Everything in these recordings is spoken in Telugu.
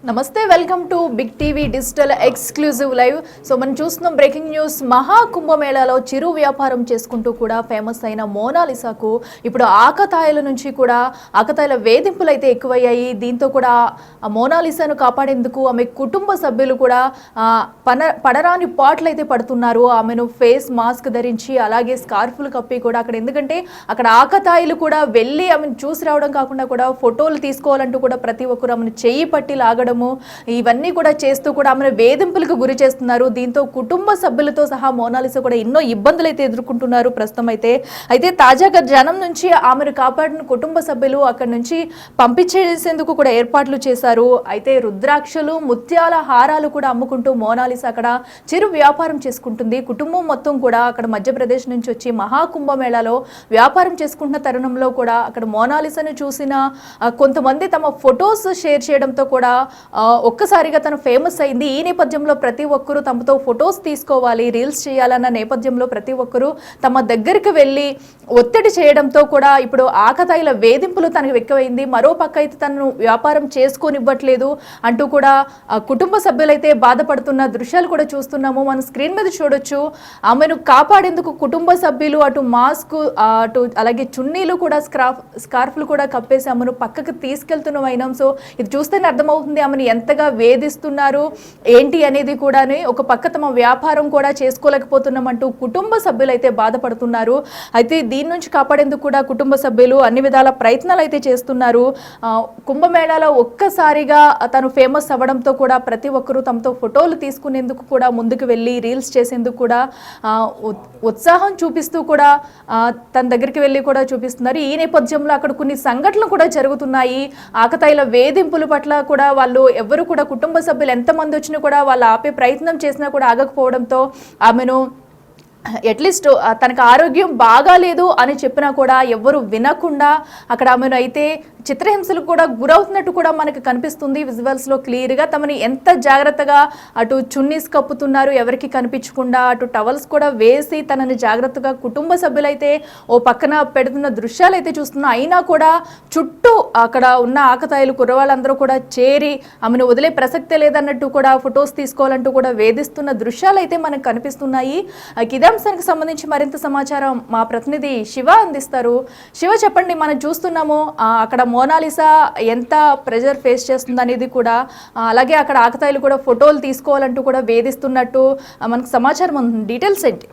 నమస్తే, welcome to Big TV digital exclusive live. So మనం చూస్తున్నాం బ్రేకింగ్ న్యూస్. మహా కుంభమేళాలో చిరు వ్యాపారం చేసుకుంటూ కూడా ఫేమస్ అయిన మోనాలిసాకు ఇప్పుడు ఆకతాయిల నుంచి కూడా ఆకతాయిల వేధింపులు అయితే ఎక్కువయ్యాయి. దీంతో కూడా మోనాలిసాను కాపాడేందుకు ఆమె కుటుంబ సభ్యులు కూడా పడరాని పాటలు అయితే పడుతున్నారు. ఆమెను ఫేస్ మాస్క్ ధరించి అలాగే స్కార్ఫ్లు కప్పి కూడా అక్కడ, ఎందుకంటే అక్కడ ఆకతాయిలు కూడా వెళ్ళి ఆమెను చూసి రావడం కాకుండా కూడా ఫోటోలు తీసుకోవాలంటూ కూడా ప్రతి ఒక్కరు ఆమెను చెయ్యి పట్టి లాగడం, ఇవన్నీ కూడా చేస్తూ కూడా ఆమెను వేధింపులకు గురి చేస్తున్నారు. దీంతో కుటుంబ సభ్యులతో సహా మోనాలిసా కూడా ఎన్నో ఇబ్బందులు అయితే ఎదుర్కొంటున్నారు ప్రస్తుతం అయితే తాజాగా జనం నుంచి ఆమెను కాపాడిన కుటుంబ సభ్యులు అక్కడి నుంచి పంపించేసేందుకు కూడా ఏర్పాట్లు చేశారు. అయితే రుద్రాక్షలు, ముత్యాల హారాలు కూడా అమ్ముకుంటూ మోనాలిసా అక్కడ చిరు వ్యాపారం చేసుకుంటుంది. కుటుంబం మొత్తం కూడా అక్కడ మధ్యప్రదేశ్ నుంచి వచ్చి మహాకుంభమేళాలో వ్యాపారం చేసుకుంటున్న తరుణంలో కూడా అక్కడ మోనాలిసాను చూసిన కొంతమంది తమ ఫొటోస్ షేర్ చేయడంతో కూడా ఒక్కసారిగా తను ఫేమస్ అయింది. ఈ నేపథ్యంలో ప్రతి ఒక్కరూ తమతో ఫొటోస్ తీసుకోవాలి, రీల్స్ చేయాలన్న నేపథ్యంలో ప్రతి ఒక్కరూ తమ దగ్గరికి వెళ్ళి ఒత్తిడి చేయడంతో కూడా ఇప్పుడు ఆకతాయిల వేధింపులు తనకు ఎక్కువైంది. మరో పక్క అయితే తనను వ్యాపారం చేసుకోనివ్వట్లేదు అంటూ కూడా కుటుంబ సభ్యులైతే బాధపడుతున్న దృశ్యాలు కూడా చూస్తున్నాము. మనం స్క్రీన్ మీద చూడొచ్చు. ఆమెను కాపాడేందుకు కుటుంబ సభ్యులు అటు మాస్క్, అటు అలాగే చున్నీలు కూడా స్కార్ఫ్లు కూడా కప్పేసి ఆమెను పక్కకు తీసుకెళ్తున్న వైనం. సో ఇది చూస్తేనే అర్థమవుతుంది ఆమెను ఎంతగా వేధిస్తున్నారు ఏంటి అనేది కూడా. ఒక పక్క తమ వ్యాపారం కూడా చేసుకోలేకపోతున్నామంటూ కుటుంబ సభ్యులు అయితే బాధపడుతున్నారు. అయితే దీని నుంచి కాపాడేందుకు కూడా కుటుంబ సభ్యులు అన్ని విధాల ప్రయత్నాలు అయితే చేస్తున్నారు. కుంభమేళాలో ఒక్కసారిగా తను ఫేమస్ అవ్వడంతో కూడా ప్రతి ఒక్కరూ తమతో ఫోటోలు తీసుకునేందుకు కూడా ముందుకు వెళ్ళి రీల్స్ చేసేందుకు కూడా ఉత్సాహం చూపిస్తూ కూడా తన దగ్గరికి వెళ్ళి కూడా చూపిస్తున్నారు. ఈ నేపథ్యంలో అక్కడ కొన్ని సంఘటనలు కూడా జరుగుతున్నాయి. ఆకతాయిల వేధింపుల పట్ల కూడా వాళ్ళు ఎవరు కూడా కుటుంబ సభ్యులు ఎంతమంది వచ్చినా కూడా వాళ్ళు ఆపే ప్రయత్నం చేసినా కూడా ఆగకపోవడంతో ఆమెను అట్లీస్ట్ తనకు ఆరోగ్యం బాగాలేదు అని చెప్పినా కూడా ఎవ్వరు వినకుండా అక్కడ ఆమెను అయితే చిత్రహింసలకు కూడా గురవుతున్నట్టు కూడా మనకు కనిపిస్తుంది విజువల్స్లో క్లియర్గా. తమని ఎంత జాగ్రత్తగా అటు చున్నీస్ కప్పుతున్నారు ఎవరికి కనిపించకుండా, అటు టవల్స్ కూడా వేసి తనని జాగ్రత్తగా కుటుంబ సభ్యులైతే ఓ పక్కన పెడుతున్న దృశ్యాలు అయితే చూస్తున్నాం. అయినా కూడా చుట్టూ అక్కడ ఉన్న ఆకతాయిలు కుర్రవాళ్ళందరూ కూడా చేరి ఆమెను వదిలే ప్రసక్తే లేదన్నట్టు కూడా ఫొటోస్ తీసుకోవాలంటూ కూడా వేధిస్తున్న దృశ్యాలు అయితే మనకు కనిపిస్తున్నాయి. ఇదే అంశానికి సంబంధించి మరింత సమాచారం మా ప్రతినిధి శివ అందిస్తారు. శివ, చెప్పండి. మనం చూస్తున్నాము అక్కడ మోనాలిసా ఎంత ప్రెజర్ ఫేస్ చేస్తుంది అనేది కూడా, అలాగే అక్కడ ఆకతాయిలు కూడా ఫోటోలు తీసుకోవాలంటూ కూడా వేధిస్తున్నట్టు మనకు సమాచారం ఉంది. డీటెయిల్స్ ఏంటి?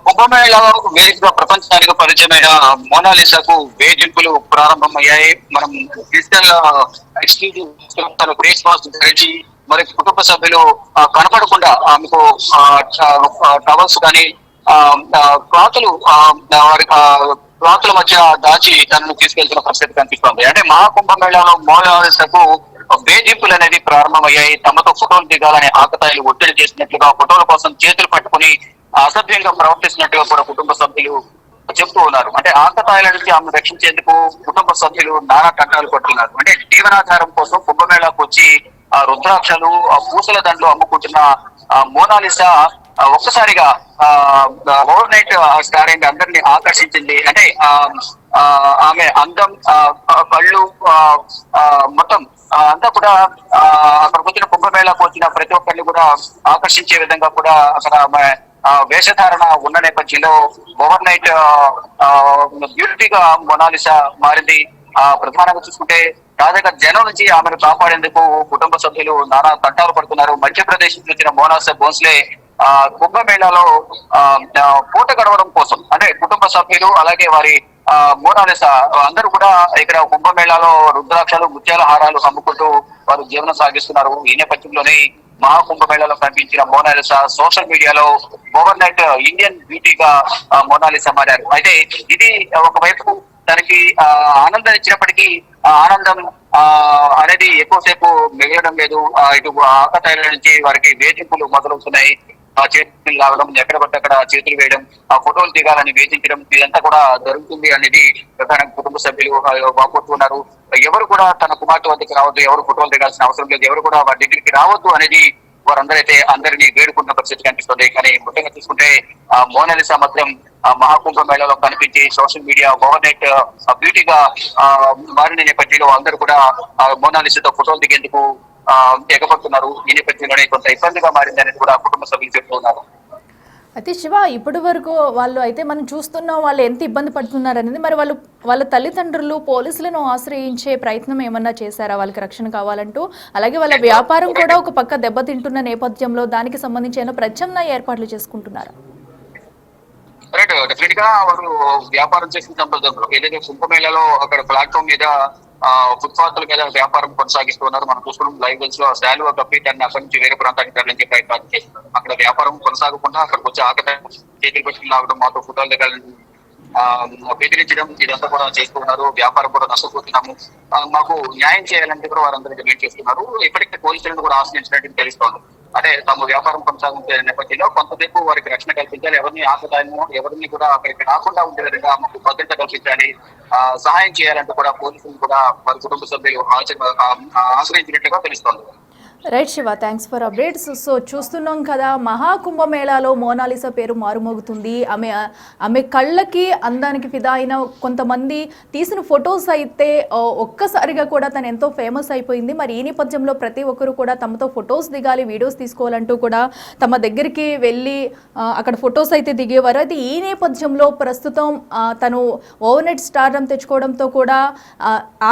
కుంభమేళాలో వేదికగా ప్రపంచానికి పరిచయమైన మోనాలిసాకు వేధింపులు ప్రారంభమయ్యాయి. మనం డిజిటల్ ఎక్స్క్లూజివ్ ఫేస్ మాస్క్ ధరించి మరి కుటుంబ సభ్యులు కనపడకుండా ఆమెకు టవల్స్ కానీ క్లాతులు క్లాతుల మధ్య దాచి తనను తీసుకెళ్తున్న పరిస్థితి కనిపిస్తోంది. అంటే మహాకుంభమేళాలో మోనాలిసాకు వేధింపులు అనేది ప్రారంభమయ్యాయి. తమతో ఫోటోలు దిగాలని ఆకతాయిలు ఒత్తిడి చేసినట్లుగా, ఫోటోల కోసం చేతులు పట్టుకుని అసభ్యంగా ప్రవర్తిస్తున్నట్టుగా కూడా కుటుంబ సభ్యులు చెప్తూ ఉన్నారు. అంటే ఆకతాయిల నుంచి ఆమెను రక్షించేందుకు కుటుంబ సభ్యులు నానా తంటాలు పడుతున్నారు. అంటే జీవనాధారం కోసం కుంభమేళాకు వచ్చి రుద్రాక్షలు, పూసల దండలు అమ్ముకుంటున్న మోనాలిసా ఒక్కసారిగా ఓవర్ నైట్ స్టార్ అయింది, అందరినీ ఆకర్షించింది. అంటే ఆమె అందం, కళ్ళు, మొత్తం అంతా కూడా అక్కడికి వచ్చిన కుంభమేళాకు వచ్చిన ప్రతి ఒక్కరిని కూడా ఆకర్షించే విధంగా కూడా అక్కడ వేషధారణ ఉన్న నేపథ్యంలో ఓవర్ నైట్ బ్యూటీగా మోనాలిసా మారింది. ప్రధానంగా చూసుకుంటే తాజాగా జనం నుంచి ఆమెను కాపాడేందుకు కుటుంబ సభ్యులు నానా తంటాలు పడుతున్నారు. మధ్యప్రదేశ్ నుంచి వచ్చిన మోనాలిసా భోన్స్లే కుంభమేళాలో పూట గడవడం కోసం, అంటే కుటుంబ సభ్యులు అలాగే వారి మోనాలిసా అందరూ కూడా ఇక్కడ కుంభమేళాలో రుద్రాక్షలు, ముత్యాల హారాలు అమ్ముకుంటూ వారు జీవనం సాగిస్తున్నారు. ఈ నేపథ్యంలోనే మహాకుంభమేళాలో కనిపించిన మోనాలిసా సోషల్ మీడియాలో ఓవర్ నైట్ ఇండియన్ బ్యూటీగా మోనాలిసా మారారు. అయితే ఇది ఒకవైపు తనకి ఆనందం ఇచ్చినప్పటికీ ఆనందం అనేది ఎక్కువసేపు మిగలడం లేదు. ఇటు ఆకతాయిల నుంచి వారికి వేధింపులు మొదలవుతున్నాయి. చేతులు లాగడం, ఎక్కడ పడితే అక్కడ చేతులు వేయడం, ఆ ఫోటోలు దిగాలని వేధించడం, ఇదంతా కూడా జరుగుతుంది అనేది ప్రధానంగా కుటుంబ సభ్యులు వాపోతున్నారు. ఎవరు కూడా తన కుమార్తె వద్దకు రావద్దు, ఎవరు ఫోటోలు దిగాల్సిన అవసరం లేదు, ఎవరు కూడా వారి దగ్గరికి రావద్దు అనేది వారందరైతే అందరినీ వేడుకున్న పరిస్థితి కనిపిస్తుంది. కానీ ముఖ్యంగా చూసుకుంటే మోనాలిసా మాత్రం మహాకుంభ మేళలో కనిపించి సోషల్ మీడియా ఓవర్ నైట్ బ్యూటీగా మారిన నేపథ్యంలో అందరూ కూడా మోనాలిసాతో ఫోటోలు దిగేందుకు ఎగబడుతున్నారు. ఈ నేపథ్యంలోనే కొంత ఇబ్బందిగా మారిందని కూడా కుటుంబ సభ్యులు చెప్తున్నారు. అయితే శివ, ఇప్పటి వరకు వాళ్ళు అయితే మనం చూస్తున్నాం వాళ్ళు ఎంత ఇబ్బంది పడుతున్నారు అనేది. మరి వాళ్ళ తల్లిదండ్రులు పోలీసులను ఆశ్రయించే ప్రయత్నం ఏమన్నా చేశారా వాళ్ళకి రక్షణ కావాలంటూ? అలాగే వాళ్ళ వ్యాపారం కూడా ఒక పక్క దెబ్బతింటున్న నేపథ్యంలో దానికి సంబంధించిన ప్రత్యామ్నాయ ఏర్పాట్లు చేసుకుంటున్నారా? రైట్, డెఫినెట్ గా వారు వ్యాపారం చేసిన సందర్భంలో ఏదైతే కుంభమేళలో అక్కడ ప్లాట్ఫామ్ మీద ఫుట్పాత్ల మీద వ్యాపారం కొనసాగిస్తున్నారు. మనం చూస్తున్నాం లైవ్ లో శాలువా కప్పి దాన్ని అక్కడి నుంచి వేరే ప్రాంతానికి తరలించే ప్రయత్నాలు చేస్తున్నారు. అక్కడ వ్యాపారం కొనసాగకుండా అక్కడికి వచ్చి ఆకటం చేతులు పెట్టుకుని లాగడం, మాతో ఫోటోలు దగ్గర బెదిరించడం ఇదంతా కూడా చేస్తున్నారు. వ్యాపారం కూడా నష్టపోతున్నాము, మాకు న్యాయం చేయాలంటే కూడా వారందరూ డిమాండ్ చేస్తున్నారు. ఇప్పటికే పోలీసులను కూడా ఆశ్రయించినట్టు తెలుస్తోంది. అంటే తమ వ్యాపారం కొనసాగుతున్న నేపథ్యంలో కొంతసేపు వారికి రక్షణ కల్పించాలి, ఎవరిని ఆకతాయము ఎవరిని కూడా అక్కడికి రాకుండా ఉండే విధంగా మాకు భద్రత కల్పించాలి, సహాయం చేయాలంటూ కూడా పోలీసులు కూడా వారి కుటుంబ సభ్యులు ఆశ్రయించినట్టుగా తెలుస్తోంది. Right Shiva, thanks for updates. So చూస్తున్నాం కదా, మహాకుంభమేళాలో మోనాలిసా పేరు మారుమోగుతుంది. ఆమె కళ్ళకి అందానికి ఫిదా అయిన కొంతమంది తీసిన ఫొటోస్ అయితే ఒక్కసారిగా కూడా తను ఎంతో ఫేమస్ అయిపోయింది. మరి ఈ నేపథ్యంలో ప్రతి ఒక్కరు కూడా తమతో ఫొటోస్ దిగాలి, వీడియోస్ తీసుకోవాలంటూ కూడా తమ దగ్గరికి వెళ్ళి అక్కడ ఫొటోస్ అయితే దిగేవారు. అయితే ఈ నేపథ్యంలో ప్రస్తుతం తను ఓవర్నైట్ స్టార్డమ్ తెచ్చుకోవడంతో కూడా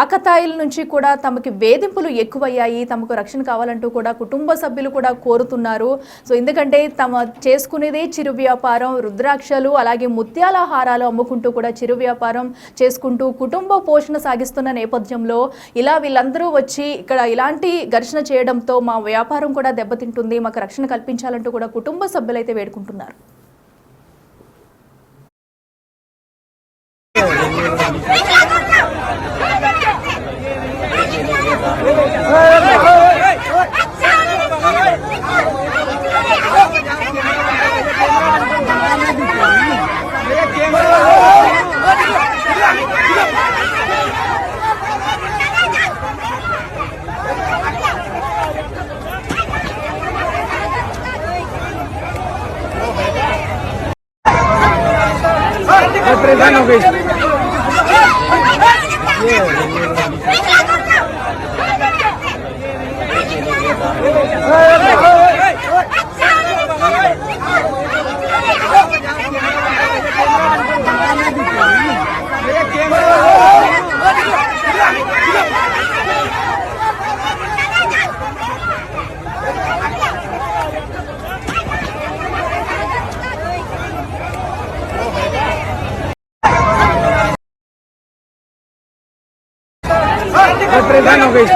ఆకతాయిల నుంచి కూడా తమకి వేధింపులు ఎక్కువయ్యాయి, తమకు రక్షణ కావాలంటే కూడా కుటుంబ సభ్యులు కూడా కోరుతున్నారు. సో ఎందుకంటే తమ చేసుకునేదే చిరు వ్యాపారం, రుద్రాక్షలు అలాగే ముత్యాల హారాలు అమ్ముకుంటూ కూడా చిరు వ్యాపారం చేసుకుంటూ కుటుంబ పోషణ సాగిస్తున్న నేపథ్యంలో ఇలా వీళ్ళందరూ వచ్చి ఇక్కడ ఇలాంటి ఘర్షణ చేయడంతో మా వ్యాపారం కూడా దెబ్బతింటుంది, మాకు రక్షణ కల్పించాలంటూ కూడా కుటుంబ సభ్యులైతే వేడుకుంటున్నారు. परेशान हो गई। परेशान हो गई।